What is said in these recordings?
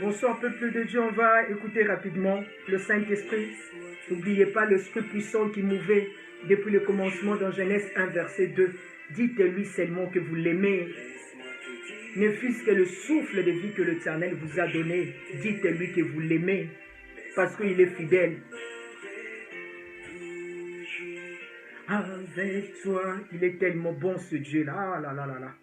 Bonsoir peuple de Dieu, on va écouter rapidement le Saint-Esprit. N'oubliez pas l'Esprit puissant qui mouvait depuis le commencement dans Genèse 1 verset 2. Dites-lui seulement que vous l'aimez. Ne fût-ce que le souffle de vie que l'Éternel vous a donné, dites-lui que vous l'aimez parce qu'il est fidèle. Avec toi, il est tellement bon ce Dieu-là. Ah là là là là.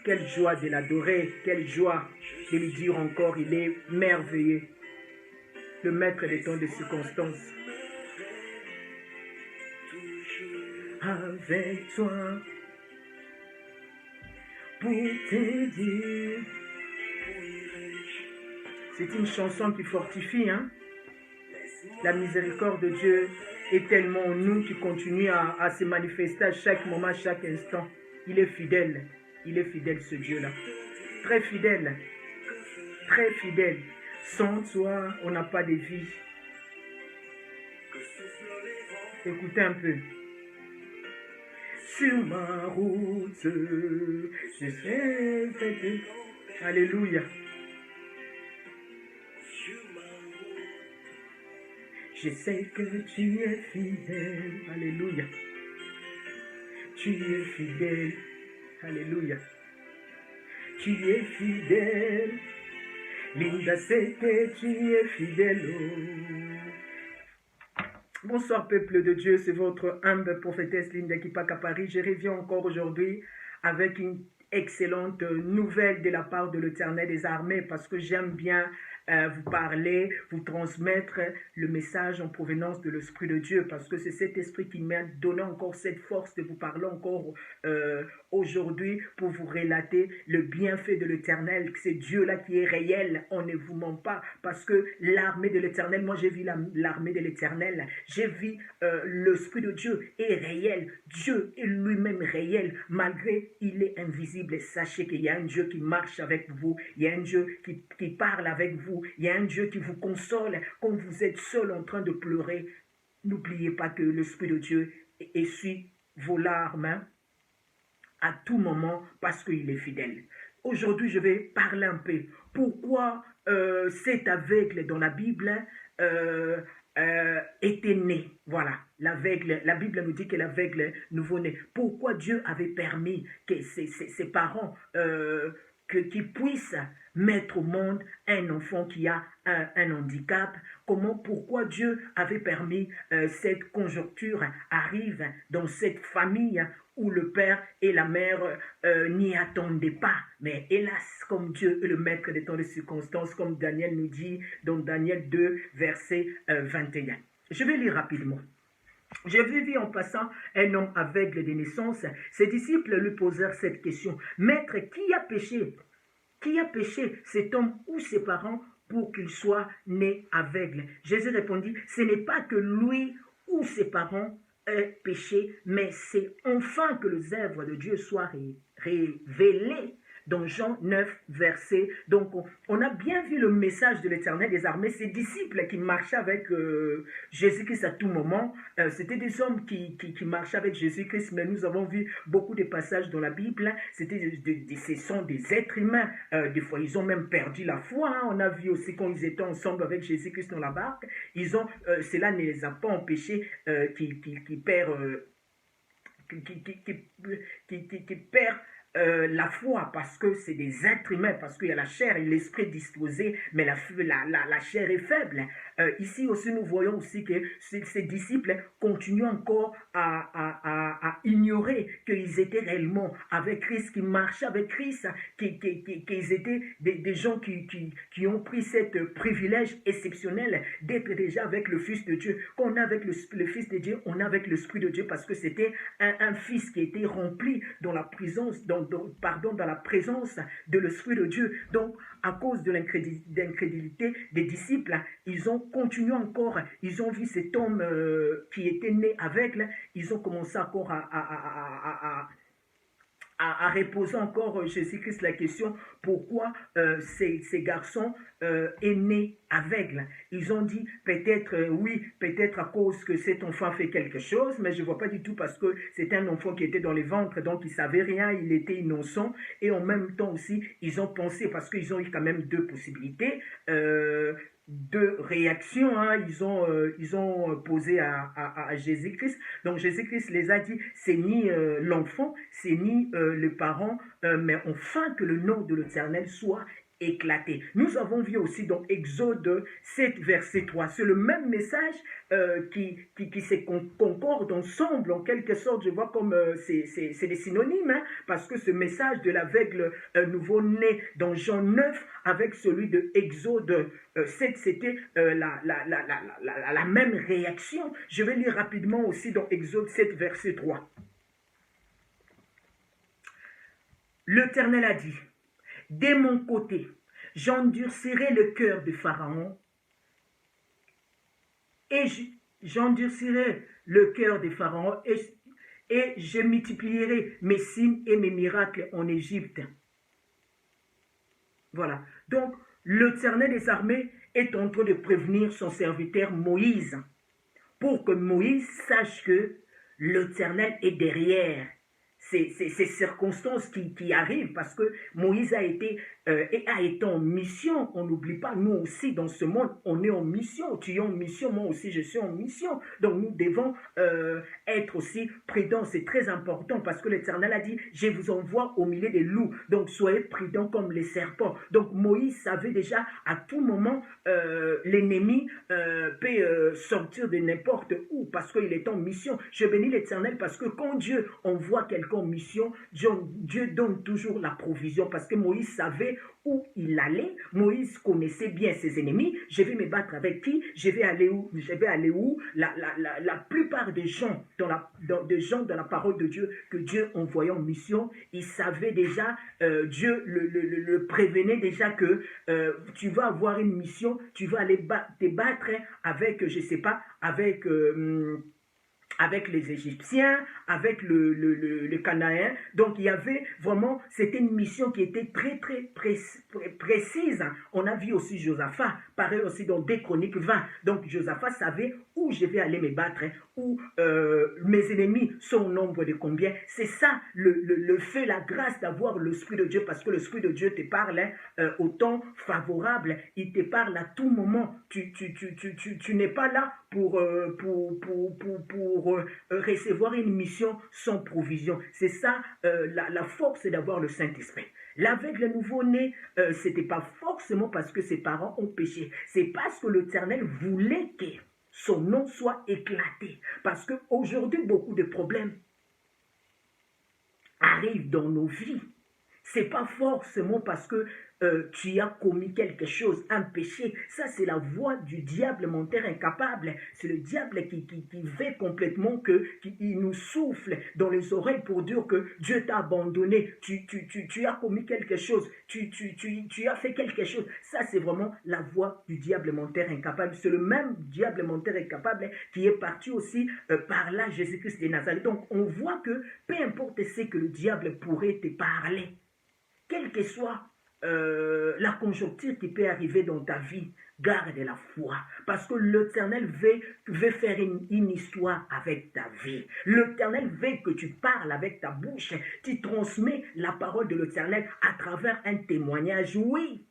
Quelle joie de l'adorer, quelle joie de lui dire encore, il est merveilleux. Le maître des temps de circonstances. Avec toi, pour te dire. C'est une chanson qui fortifie, hein? La miséricorde de Dieu est tellement en nous qui continue à se manifester à chaque moment, à chaque instant. Il est fidèle ce Dieu-là. Très fidèle. Très fidèle. Sans toi, on n'a pas de vie. Écoutez un peu. Sur ma route, je sais. Alléluia. Je sais que tu es fidèle. Alléluia. Tu es fidèle. Alléluia. Tu es fidèle. Linda, c'est que tu es fidèle. Bonsoir peuple de Dieu, c'est votre humble prophétesse Linda Kipaka Paris. Je reviens encore aujourd'hui avec une excellente nouvelle de la part de l'Éternel des armées parce que j'aime bien vous parler, vous transmettre le message en provenance de l'Esprit de Dieu parce que c'est cet esprit qui m'a donné encore cette force de vous parler encore aujourd'hui pour vous relater le bienfait de l'Éternel. C'est Dieu-là qui est réel, on ne vous ment pas parce que l'armée de l'Éternel, moi j'ai vu l'armée de l'Éternel, j'ai vu l'Esprit de Dieu est réel, Dieu est lui-même réel malgré il est invisible. Sachez qu'il y a un Dieu qui marche avec vous, il y a un Dieu qui parle avec vous, il y a un Dieu qui vous console quand vous êtes seul en train de pleurer. N'oubliez pas que l'Esprit de Dieu essuie vos larmes à tout moment parce qu'il est fidèle. Aujourd'hui, je vais parler un peu. Pourquoi cet aveugle dans la Bible était né? Voilà, l'aveugle, la Bible nous dit que l'aveugle nouveau-né. Pourquoi Dieu avait permis que ses parents qu'ils puissent mettre au monde un enfant qui a un handicap? Pourquoi Dieu avait permis cette conjoncture arrive dans cette famille où le père et la mère n'y attendaient pas? Mais hélas, comme Dieu est le maître des temps de circonstances, comme Daniel nous dit dans Daniel 2, verset 21. Je vais lire rapidement. J'ai vu en passant un homme aveugle de naissance. Ses disciples lui posèrent cette question. Maître, qui a péché? Qui a péché, cet homme ou ses parents, pour qu'il soit né aveugle? Jésus répondit, ce n'est pas que lui ou ses parents aient péché, mais c'est enfin que les œuvres de Dieu soient révélées. Dans Jean 9, verset. Donc, on a bien vu le message de l'Éternel des armées. Ses disciples qui marchaient avec Jésus-Christ à tout moment, c'était des hommes qui marchaient avec Jésus-Christ, mais nous avons vu beaucoup de passages dans la Bible. Ce sont des êtres humains. Des fois, ils ont même perdu la foi. Hein. On a vu aussi quand ils étaient ensemble avec Jésus-Christ dans la barque. Cela ne les a pas empêchés qui perdent la foi parce que c'est des êtres humains, parce qu'il y a la chair et l'esprit disposé, mais la chair est faible. Ici aussi, nous voyons aussi que ces disciples continuent encore à ignorer qu'ils étaient réellement avec Christ, qui marchaient avec Christ, qu'ils étaient des gens qui ont pris ce privilège exceptionnel d'être déjà avec le Fils de Dieu. Quand on est avec le Fils de Dieu, on est avec l'Esprit de Dieu parce que c'était un Fils qui était rempli dans la présence, dans la présence de l'Esprit de Dieu. Donc, à cause de l'incrédulité des disciples, ils ont continué encore, ils ont vu cet homme qui était né aveugle, ils ont commencé encore à reposer encore Jésus-Christ la question, pourquoi ces garçons est né aveugle. Ils ont dit peut-être, oui, peut-être à cause que cet enfant fait quelque chose, mais je ne vois pas du tout parce que c'est un enfant qui était dans les ventres, donc il ne savait rien, il était innocent. Et en même temps aussi, ils ont pensé, parce qu'ils ont eu quand même deux possibilités, réaction, hein, ils ont posé à Jésus-Christ. Donc Jésus-Christ les a dit, c'est ni l'enfant, c'est ni le parent, mais enfin que le nom de l'Éternel soit éclaté. Nous avons vu aussi dans Exode 7, verset 3, c'est le même message qui se concorde ensemble, en quelque sorte, je vois comme c'est des synonymes, hein, parce que ce message de l'aveugle nouveau-né dans Jean 9 avec celui de Exode 7, c'était la même réaction. Je vais lire rapidement aussi dans Exode 7, verset 3. L'Éternel a dit, de mon côté, j'endurcirai le cœur de Pharaon et j'endurcirai le cœur de Pharaon et je multiplierai mes signes et mes miracles en Égypte. Voilà. Donc, l'Éternel des armées est en train de prévenir son serviteur Moïse pour que Moïse sache que l'Éternel est derrière ces circonstances qui arrivent parce que Moïse a été en mission. On n'oublie pas, nous aussi dans ce monde, on est en mission. Tu es en mission, moi aussi je suis en mission. Donc nous devons être aussi prudents. C'est très important parce que l'Éternel a dit, je vous envoie au milieu des loups. Donc soyez prudents comme les serpents. Donc Moïse savait déjà à tout moment l'ennemi peut sortir de n'importe où parce qu'il est en mission. Je bénis l'Éternel parce que quand Dieu envoie quelqu'un en mission, Dieu donne toujours la provision parce que Moïse savait où il allait. Moïse connaissait bien ses ennemis. Je vais me battre avec qui? Je vais aller où? Je vais aller où? La plupart des gens dans la parole de Dieu que Dieu envoyait en mission, ils savaient déjà, Dieu le prévenait déjà que tu vas avoir une mission, tu vas aller te battre avec, je ne sais pas, avec les Égyptiens, avec le Cananéen. Donc, il y avait vraiment, c'était une mission qui était très, très précise. On a vu aussi Josaphat, pareil aussi dans 2 Chroniques 20. Donc, Josaphat savait où je vais aller me battre, où mes ennemis sont au nombre de combien. C'est ça, le fait, la grâce d'avoir l'Esprit de Dieu, parce que l'Esprit de Dieu te parle au temps favorable. Il te parle à tout moment. Tu n'es pas là pour recevoir une mission sans provision. C'est ça, la force d'avoir le Saint-Esprit. L'aveugle nouveau-né, ce n'était pas forcément parce que ses parents ont péché. C'est parce que l'Éternel voulait que son nom soit éclaté. Parce qu'aujourd'hui, beaucoup de problèmes arrivent dans nos vies. Ce n'est pas forcément parce que tu as commis quelque chose, un péché. Ça, c'est la voix du diable menteur incapable. C'est le diable qui veut complètement qu'il nous souffle dans les oreilles pour dire que Dieu t'a abandonné. Tu as commis quelque chose. Tu as fait quelque chose. Ça, c'est vraiment la voix du diable menteur incapable. C'est le même diable menteur incapable qui est parti aussi par là, Jésus-Christ de Nazareth. Donc, on voit que peu importe ce que le diable pourrait te parler, quelle que soit la conjoncture qui peut arriver dans ta vie, garde la foi. Parce que l'Éternel veut faire une histoire avec ta vie. L'Éternel veut que tu parles avec ta bouche. Tu transmets la parole de l'Éternel à travers un témoignage. Oui.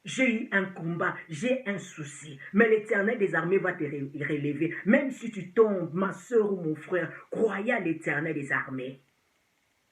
J'ai eu un combat, j'ai un souci, mais l'Éternel des armées va te relever. Même si tu tombes, ma soeur ou mon frère, croyez à l'Éternel des armées.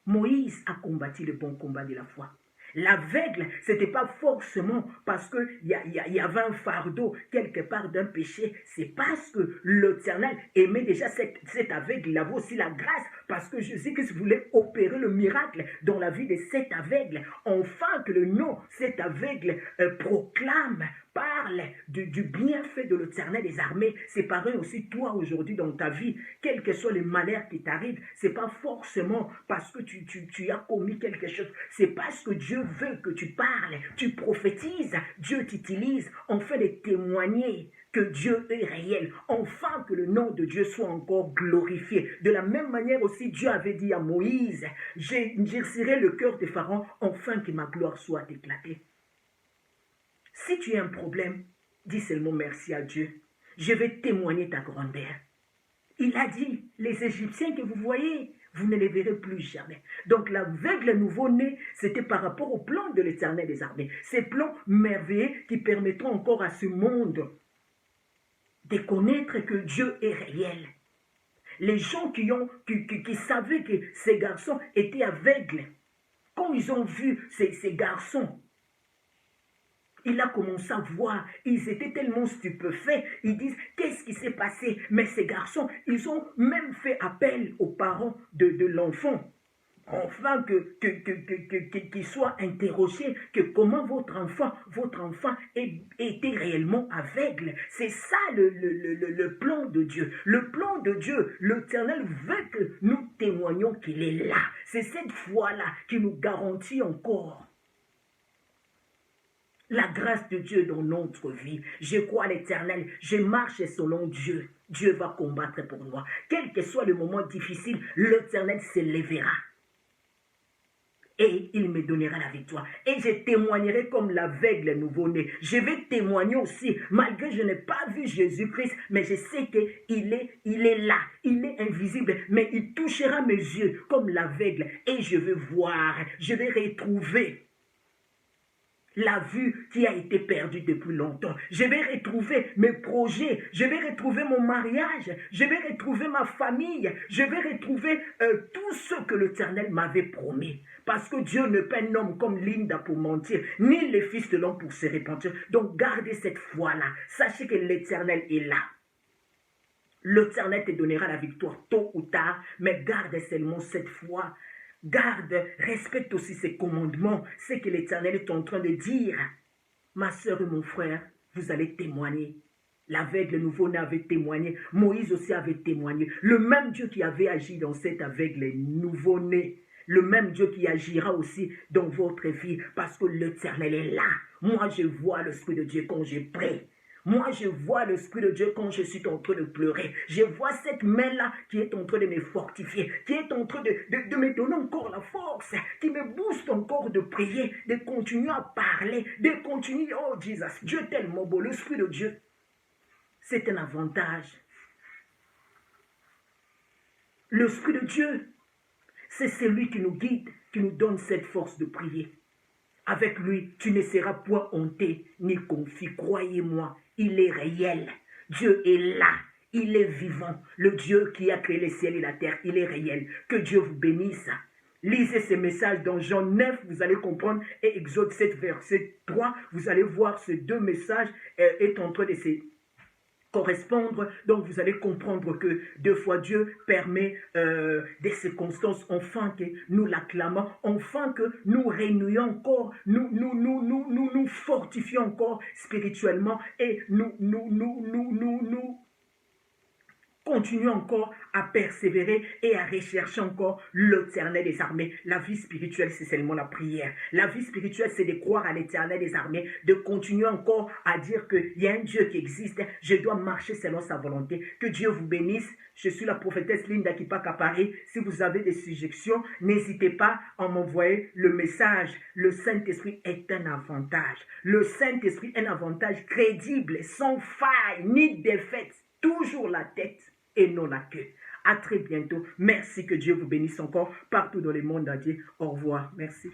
Moïse a combattu le bon combat de la foi. L'aveugle, ce n'était pas forcément parce qu'il y avait un fardeau quelque part d'un péché. C'est parce que l'Éternel aimait déjà cet aveugle. Il avait aussi la grâce parce que Jésus-Christ voulait opérer le miracle dans la vie de cet aveugle. Enfin que le nom, cet aveugle proclame, parle du bienfait de l'Éternel des armées. C'est pareil aussi toi aujourd'hui dans ta vie. Quels que soient les malheurs qui t'arrivent, ce n'est pas forcément parce que tu as commis quelque chose. C'est parce que Dieu veut que tu parles, tu prophétises, Dieu t'utilise, enfin de témoigner que Dieu est réel, enfin que le nom de Dieu soit encore glorifié. De la même manière aussi, Dieu avait dit à Moïse, j'exercerai le cœur de Pharaon, enfin que ma gloire soit éclatée. Si tu as un problème, dis seulement merci à Dieu. Je vais témoigner ta grandeur. Il a dit, les Égyptiens que vous voyez, Vous ne les verrez plus jamais. Donc l'aveugle nouveau-né, c'était par rapport au plan de l'Éternel des armées. Ces plans merveilleux qui permettront encore à ce monde de connaître que Dieu est réel. Les gens qui savaient que ces garçons étaient aveugles, quand ils ont vu ces garçons, il a commencé à voir, ils étaient tellement stupéfaits, ils disent, qu'est-ce qui s'est passé? Mais ces garçons, ils ont même fait appel aux parents de l'enfant, enfin qu'ils soient interrogés, que comment votre enfant était réellement aveugle. C'est ça le plan de Dieu. Le plan de Dieu, l'Éternel veut que nous témoignions qu'il est là. C'est cette foi-là qui nous garantit encore la grâce de Dieu dans notre vie. Je crois à l'Éternel, je marche selon Dieu. Dieu va combattre pour moi. Quel que soit le moment difficile, l'Éternel s'élèvera. Et il me donnera la victoire. Et je témoignerai comme l'aveugle nouveau-né. Je vais témoigner aussi, malgré que je n'ai pas vu Jésus-Christ, mais je sais qu'il est là, il est invisible, mais il touchera mes yeux comme l'aveugle. Et je vais voir, je vais retrouver la vue qui a été perdue depuis longtemps. Je vais retrouver mes projets, je vais retrouver mon mariage, je vais retrouver ma famille, je vais retrouver tout ce que l'Éternel m'avait promis. Parce que Dieu ne peut un homme comme Linda pour mentir, ni le Fils de l'homme pour se repentir. Donc gardez cette foi-là. Sachez que l'Éternel est là. L'Éternel te donnera la victoire tôt ou tard, mais garde seulement cette foi. Garde, respecte aussi ses commandements. C'est que l'Éternel est en train de dire. Ma soeur et mon frère, vous allez témoigner. L'aveugle nouveau-né avait témoigné. Moïse aussi avait témoigné. Le même Dieu qui avait agi dans cet aveugle nouveau-né, le même Dieu qui agira aussi dans votre vie, parce que l'Éternel est là. Moi, je vois l'Esprit de Dieu quand je prie. Moi, je vois l'Esprit de Dieu quand je suis en train de pleurer. Je vois cette main-là qui est en train de me fortifier, qui est en train de me donner encore la force, qui me booste encore de prier, de continuer à parler, de continuer. Oh, Jésus, Dieu est tellement beau. L'Esprit de Dieu, c'est un avantage. L'Esprit de Dieu, c'est celui qui nous guide, qui nous donne cette force de prier. Avec lui, tu ne seras point honté ni confus. Croyez-moi, il est réel. Dieu est là. Il est vivant. Le Dieu qui a créé les ciels et la terre, il est réel. Que Dieu vous bénisse. Lisez ces messages dans Jean 9, vous allez comprendre. Et Exode 7, verset 3, vous allez voir ces deux messages est en train de se correspondre. Donc vous allez comprendre que deux fois Dieu permet des circonstances enfin que nous l'acclamons, enfin que nous réunions encore, nous fortifions encore spirituellement et nous continuons encore à persévérer et à rechercher encore l'Éternel des armées. La vie spirituelle, c'est seulement la prière. La vie spirituelle, c'est de croire à l'Éternel des armées, de continuer encore à dire qu'il y a un Dieu qui existe. Je dois marcher selon sa volonté. Que Dieu vous bénisse. Je suis la prophétesse Linda Kipak à Paris. Si vous avez des suggestions, n'hésitez pas à m'envoyer le message. Le Saint-Esprit est un avantage. Le Saint-Esprit est un avantage crédible, sans faille, ni défaite. Toujours la tête et non la queue. À très bientôt. Merci, que Dieu vous bénisse encore partout dans le monde entier. Au revoir. Merci.